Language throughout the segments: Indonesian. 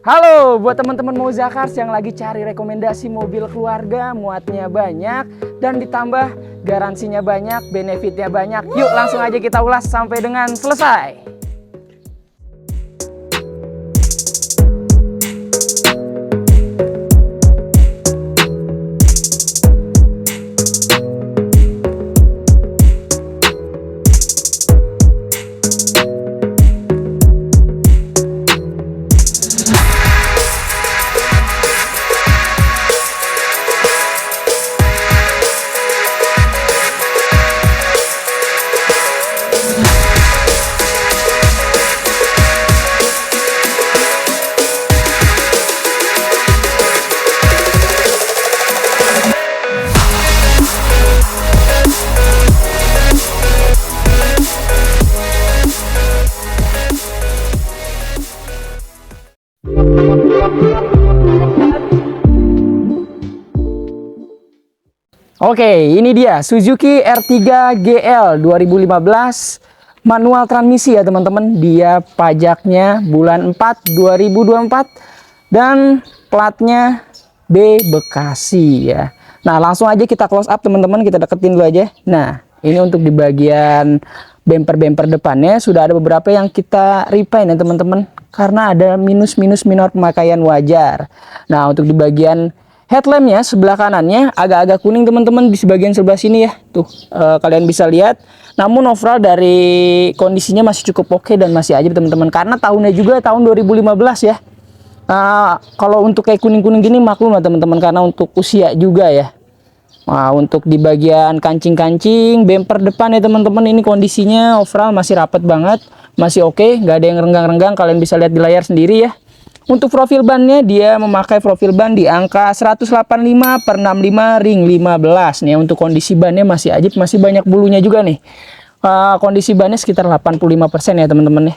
Halo buat teman-teman Mozakars yang lagi cari rekomendasi mobil keluarga, muatnya banyak dan ditambah garansinya banyak, benefitnya banyak. Yuk langsung aja kita ulas sampai dengan selesai. Oke, ini dia Suzuki R3 GL 2015 manual transmisi ya teman-teman. Dia pajaknya bulan 4 2024 dan platnya B Bekasi ya. Nah, langsung aja kita close up teman-teman, kita deketin dulu aja. Nah, ini untuk di bagian bumper-bumper depannya sudah ada beberapa yang kita repaint ya teman-teman, karena ada minus-minus minor pemakaian wajar. Nah, untuk di bagian headlampnya sebelah kanannya agak-agak kuning teman-teman di sebagian sebelah sini ya. Tuh kalian bisa lihat. Namun overall dari kondisinya masih cukup oke dan masih ajib teman-teman. Karena tahunnya juga tahun 2015 ya. Kalau untuk kayak kuning-kuning gini maklum lah teman-teman, karena untuk usia juga ya. Nah, untuk di bagian kancing-kancing bumper depan ya teman-teman, ini kondisinya overall masih rapat banget, masih oke, nggak ada yang renggang-renggang. Kalian bisa lihat di layar sendiri ya. Untuk profil bannya dia memakai profil ban di angka 185/65 ring 15 nih. Untuk kondisi bannya masih ajib, masih banyak bulunya juga nih. Kondisi bannya sekitar 85% ya teman-teman ya.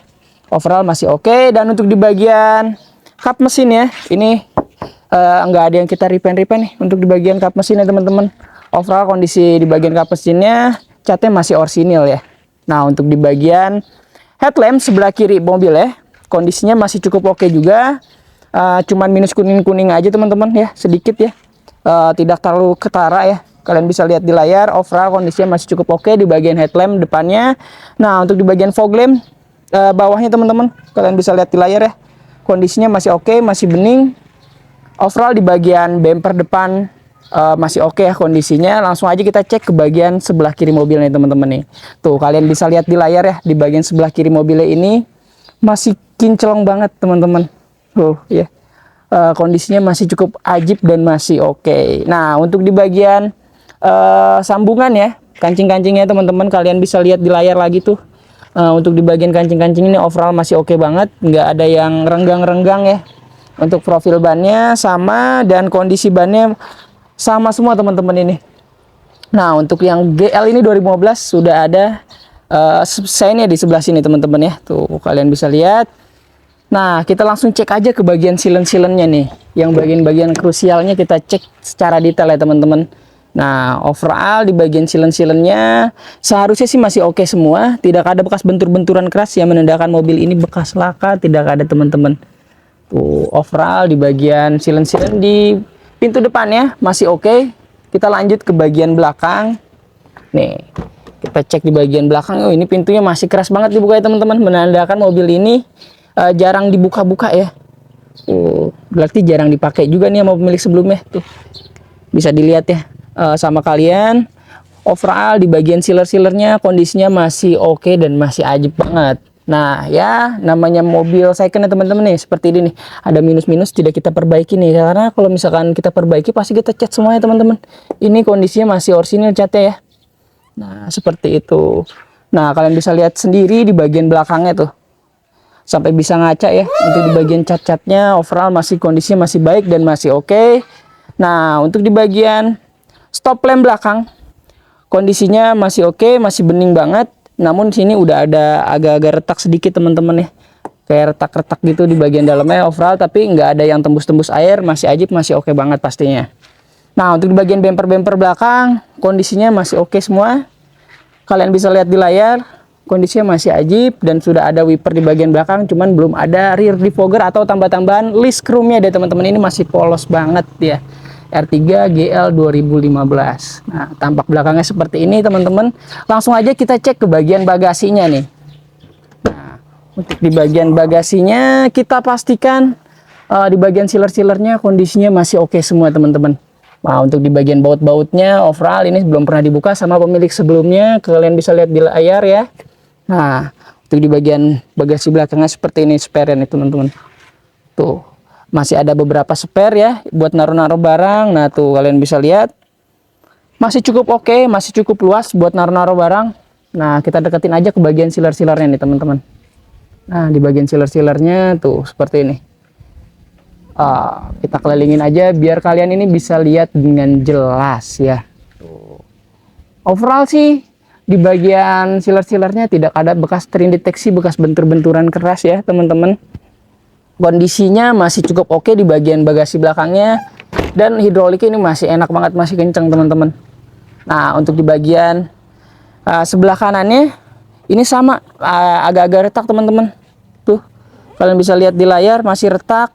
Overall masih oke. Dan untuk di bagian kap mesin ya, ini nggak ada yang kita repaint nih. Untuk di bagian kap mesinnya teman-teman, overall kondisi di bagian kap mesinnya catnya masih orsinil ya. Nah, untuk di bagian headlamp sebelah kiri mobil ya, kondisinya masih cukup oke juga. Cuman minus kuning-kuning aja teman-teman ya, sedikit ya. Tidak terlalu ketara ya. Kalian bisa lihat di layar, overall kondisinya masih cukup oke di bagian headlamp depannya. Nah, untuk di bagian fog lamp bawahnya teman-teman, kalian bisa lihat di layar ya. Kondisinya masih oke, masih bening. Overall di bagian bumper depan masih oke ya kondisinya. Langsung aja kita cek ke bagian sebelah kiri mobilnya teman-teman nih. Tuh kalian bisa lihat di layar ya, di bagian sebelah kiri mobilnya ini masih kinclong banget teman-teman. Ya. Kondisinya masih cukup ajib dan masih oke. Nah, untuk di bagian sambungan ya, kancing-kancingnya teman-teman, kalian bisa lihat di layar lagi tuh. Untuk di bagian kancing-kancing ini overall masih oke banget, nggak ada yang renggang-renggang ya. Untuk profil bannya sama dan kondisi bannya sama semua teman-teman ini. Nah, untuk yang GL ini 2015 sudah ada sign-nya di sebelah sini teman-teman ya. Tuh kalian bisa lihat. Nah, kita langsung cek aja ke bagian silen-silennya nih. Yang bagian-bagian krusialnya kita cek secara detail ya teman-teman. Nah, overall di bagian silen-silennya seharusnya sih masih oke semua. Tidak ada bekas bentur-benturan keras yang menandakan mobil ini bekas laka, tidak ada teman-teman. Tuh, overall di bagian silen-silen di pintu depannya masih oke. Kita lanjut ke bagian belakang. Nih, kita cek di bagian belakang. Oh, ini pintunya masih keras banget dibuka ya teman-teman, menandakan mobil ini jarang dibuka-buka ya. Berarti jarang dipakai juga nih sama pemilik sebelumnya. Tuh, bisa dilihat ya sama kalian. Overall di bagian sealer-sealernya kondisinya masih oke dan masih ajib banget. Nah ya, namanya mobil second ya teman-teman nih, seperti ini nih, ada minus-minus tidak kita perbaiki nih, karena kalau misalkan kita perbaiki pasti kita cat semuanya teman-teman. Ini kondisinya masih orsinil catnya ya. Nah seperti itu. Nah kalian bisa lihat sendiri di bagian belakangnya tuh, sampai bisa ngaca ya. Untuk di bagian cat-catnya overall masih kondisinya masih baik dan masih oke. Nah untuk di bagian stop lamp belakang kondisinya masih oke, masih bening banget. Namun sini udah ada agak-agak retak sedikit teman-teman ya, kayak retak-retak gitu di bagian dalamnya overall, tapi nggak ada yang tembus-tembus air, masih ajib, masih oke banget pastinya. Nah untuk di bagian bumper-bumper belakang kondisinya masih oke semua. Kalian bisa lihat di layar, kondisinya masih ajib dan sudah ada wiper di bagian belakang, cuman belum ada rear defogger atau tambah-tambahan list chrome-nya deh teman-teman. Ini masih polos banget ya. R3 GL 2015. Nah, tampak belakangnya seperti ini teman-teman. Langsung aja kita cek ke bagian bagasinya nih. Nah, untuk di bagian bagasinya kita pastikan di bagian sealer-sealernya kondisinya masih oke semua teman-teman. Nah, untuk di bagian baut-bautnya overall ini belum pernah dibuka sama pemilik sebelumnya. Kalian bisa lihat di layar ya. Nah, untuk di bagian bagasi belakangnya seperti ini spare nih teman-teman. Tuh, masih ada beberapa spare ya buat naruh-naruh barang. Nah, tuh kalian bisa lihat. Masih cukup oke, masih cukup luas buat naruh-naruh barang. Nah, kita deketin aja ke bagian sealer-sealernya nih teman-teman. Nah, di bagian sealer-sealernya tuh seperti ini. Kita kelilingin aja biar kalian ini bisa lihat dengan jelas ya. Tuh. Overall sih di bagian sealer-sealernya tidak ada bekas terdeteksi bekas bentur-benturan keras ya teman-teman. Kondisinya masih cukup oke di bagian bagasi belakangnya dan hidroliknya ini masih enak banget, masih kencang teman-teman. Nah, untuk di bagian sebelah kanannya ini sama agak-agak retak teman-teman. Tuh kalian bisa lihat di layar masih retak.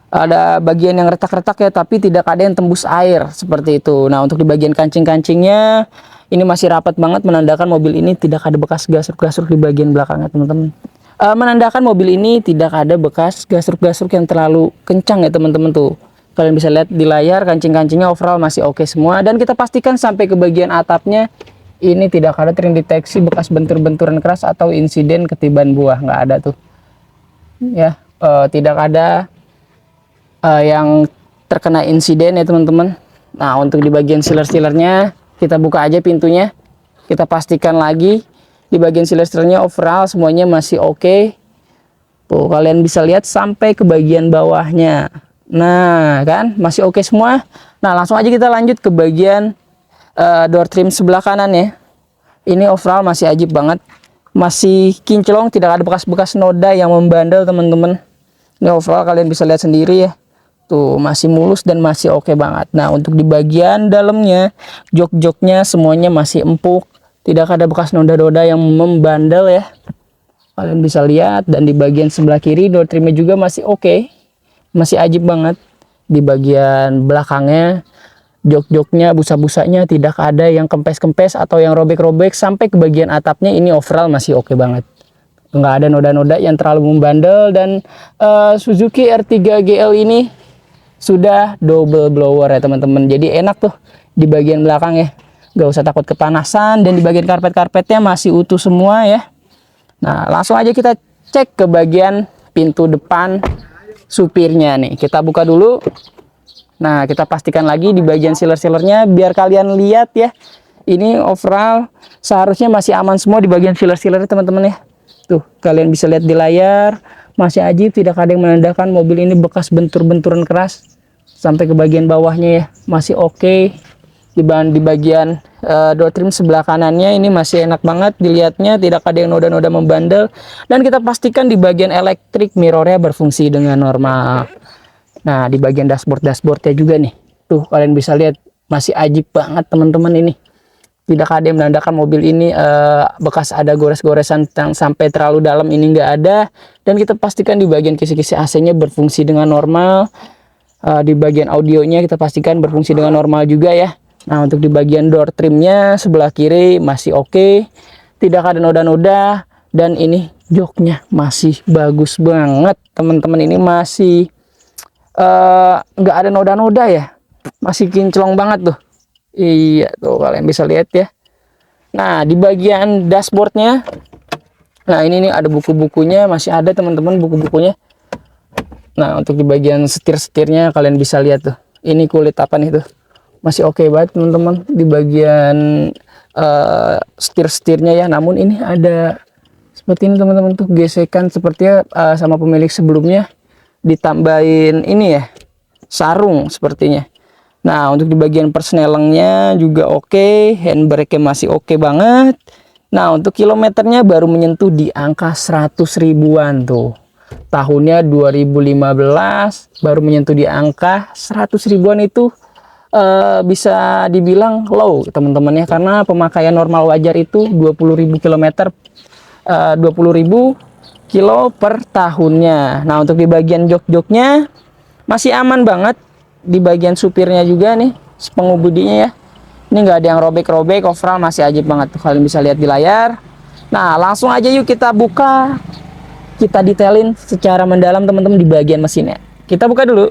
Ada bagian yang retak-retak ya, tapi tidak ada yang tembus air seperti itu. Nah, untuk di bagian kancing-kancingnya ini masih rapat banget, menandakan mobil ini tidak ada bekas gasruk-gasruk di bagian belakangnya teman-teman. Menandakan mobil ini tidak ada bekas gasruk-gasruk yang terlalu kencang ya teman-teman tuh. Kalian bisa lihat di layar kancing-kancingnya overall masih oke semua, dan kita pastikan sampai ke bagian atapnya ini tidak ada terdeteksi bekas bentur-benturan keras atau insiden ketiban buah, nggak ada tuh. Ya, tidak ada yang terkena insiden ya teman-teman. Nah, untuk di bagian sealer-sealernya kita buka aja pintunya, kita pastikan lagi di bagian sealer-sealernya overall semuanya masih oke. Tuh kalian bisa lihat sampai ke bagian bawahnya. Nah kan masih oke semua. Nah, langsung aja kita lanjut ke bagian door trim sebelah kanan ya. Ini overall masih ajib banget, masih kinclong, tidak ada bekas-bekas noda yang membandel teman-teman. Ini overall kalian bisa lihat sendiri ya. Tuh masih mulus dan masih oke banget. Nah, untuk di bagian dalamnya jok-joknya semuanya masih empuk, tidak ada bekas noda-noda yang membandel ya. Kalian bisa lihat, dan di bagian sebelah kiri door trimnya juga masih oke, masih ajib banget. Di bagian belakangnya jok-joknya, busa-busanya tidak ada yang kempes-kempes atau yang robek-robek. Sampai ke bagian atapnya ini overall masih oke banget, nggak ada noda-noda yang terlalu membandel. Dan Suzuki R3 GL ini sudah double blower ya teman-teman, jadi enak tuh di bagian belakang ya, nggak usah takut kepanasan. Dan di bagian karpet-karpetnya masih utuh semua ya. Nah, langsung aja kita cek ke bagian pintu depan supirnya nih, kita buka dulu. Nah, kita pastikan lagi di bagian sealer-sealernya biar kalian lihat ya. Ini overall seharusnya masih aman semua di bagian sealer-sealernya teman-teman ya. Tuh kalian bisa lihat di layar masih ajib, tidak ada yang menandakan mobil ini bekas bentur-benturan keras. Sampai ke bagian bawahnya ya masih oke. Di bagian door trim sebelah kanannya ini masih enak banget dilihatnya, tidak ada yang noda-noda membandel. Dan kita pastikan di bagian elektrik mirrornya berfungsi dengan normal. Nah, di bagian dashboardnya juga nih, tuh kalian bisa lihat masih ajib banget teman-teman. Ini tidak ada yang menandakan mobil ini bekas ada gores-goresan yang sampai terlalu dalam, ini nggak ada. Dan kita pastikan di bagian kisi-kisi AC-nya berfungsi dengan normal. Di bagian audionya kita pastikan berfungsi dengan normal juga ya. Nah, untuk di bagian door trimnya sebelah kiri masih oke, tidak ada noda-noda. Dan ini joknya masih bagus banget teman-teman, ini masih nggak ada noda-noda ya, masih kinclong banget tuh. Iya tuh kalian bisa lihat ya. Nah, di bagian dashboardnya, nah ini nih ada buku-bukunya, masih ada teman-teman buku-bukunya. Nah, untuk di bagian setir-setirnya kalian bisa lihat tuh, ini kulit apa nih tuh, masih oke banget teman-teman. Di bagian setir-setirnya ya, namun ini ada seperti ini teman-teman tuh, gesekan sepertinya sama pemilik sebelumnya ditambahin ini ya, sarung sepertinya. Nah, untuk di bagian persnelengnya juga oke, handbrake-nya masih oke banget. Nah, untuk kilometernya baru menyentuh di angka 100 ribuan tuh. Tahunnya 2015, baru menyentuh di angka 100 ribuan itu bisa dibilang low teman-teman ya, karena pemakaian normal wajar itu 20.000 km, 20.000 kilo per tahunnya. Nah untuk di bagian jok-joknya masih aman banget, di bagian supirnya juga nih, pengemudinya ya, ini nggak ada yang robek-robek, overall masih ajib banget tuh, kalian bisa lihat di layar. Nah langsung aja yuk kita buka, kita detailin secara mendalam teman-teman di bagian mesinnya. Kita buka dulu.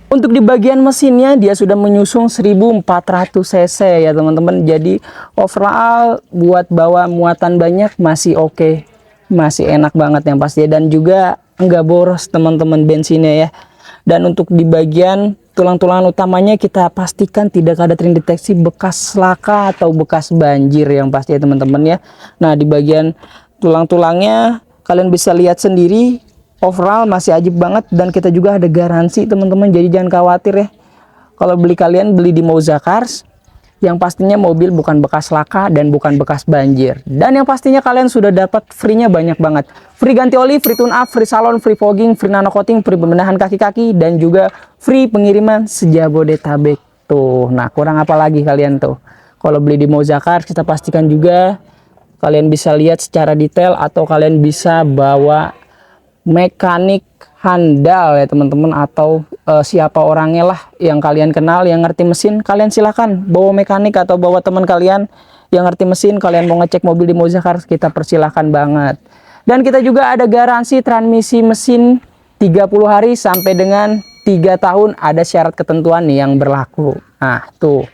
Untuk di bagian mesinnya dia sudah menyusung 1400 cc ya teman-teman. Jadi overall buat bawa muatan banyak masih oke, masih enak banget yang pasti, dan juga enggak boros teman-teman bensinnya ya. Dan untuk di bagian tulang-tulangan utamanya kita pastikan tidak ada terdeteksi bekas laka atau bekas banjir yang pasti ya teman-teman ya. Nah di bagian tulang-tulangnya kalian bisa lihat sendiri, overall masih ajib banget, dan kita juga ada garansi teman-teman, jadi jangan khawatir ya. Kalau kalian beli di Mouza Cars, yang pastinya mobil bukan bekas laka dan bukan bekas banjir, dan yang pastinya kalian sudah dapat free-nya banyak banget. Free ganti oli, free tune up, free salon, free fogging, free nano coating, free pembenahan kaki-kaki, dan juga free pengiriman sejabodetabek tuh. Nah kurang apa lagi kalian tuh kalau beli di Mouza Cars. Kita pastikan juga kalian bisa lihat secara detail, atau kalian bisa bawa mekanik handal ya teman-teman, atau siapa orangnya lah yang kalian kenal yang ngerti mesin, kalian silahkan bawa mekanik atau bawa teman kalian yang ngerti mesin. Kalian mau ngecek mobil di Mouza Cars, kita persilahkan banget. Dan kita juga ada garansi transmisi mesin 30 hari sampai dengan 3 tahun, ada syarat ketentuan nih yang berlaku. Nah tuh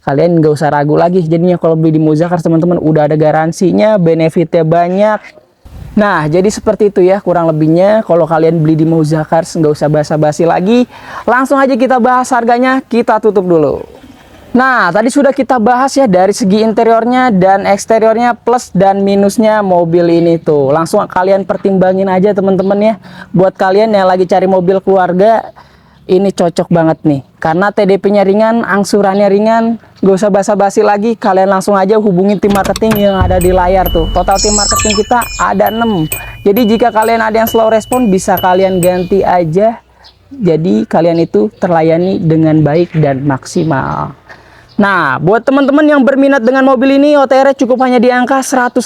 kalian nggak usah ragu lagi jadinya kalau beli di Mouza Cars teman-teman, udah ada garansinya, benefitnya banyak. Nah jadi seperti itu ya kurang lebihnya. Kalau kalian beli di Mouza Cars nggak usah basa-basi lagi, langsung aja kita bahas harganya. Kita tutup dulu. Nah tadi sudah kita bahas ya dari segi interiornya dan eksteriornya, plus dan minusnya mobil ini tuh. Langsung kalian pertimbangin aja teman-teman ya. Buat kalian yang lagi cari mobil keluarga, ini cocok banget nih, karena TDP-nya ringan, angsurannya ringan. Gak usah basa-basi lagi, kalian langsung aja hubungi tim marketing yang ada di layar tuh. Total tim marketing kita ada 6. Jadi jika kalian ada yang slow respon, bisa kalian ganti aja. Jadi kalian itu terlayani dengan baik dan maksimal. Nah buat teman-teman yang berminat dengan mobil ini, OTR cukup hanya di angka 118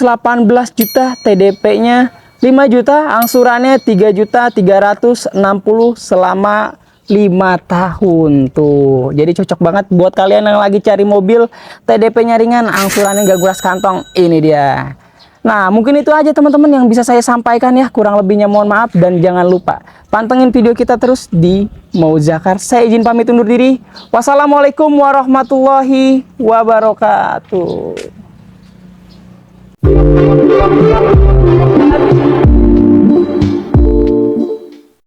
juta, TDP-nya 5 juta, angsurannya 3.360.000 selama 5 tahun tuh. Jadi cocok banget buat kalian yang lagi cari mobil, TDP-nya ringan, angsurannya gak guras kantong. Ini dia. Nah mungkin itu aja teman-teman yang bisa saya sampaikan ya. Kurang lebihnya mohon maaf, dan jangan lupa pantengin video kita terus di Mouza Cars. Saya izin pamit undur diri. Wassalamualaikum warahmatullahi wabarakatuh.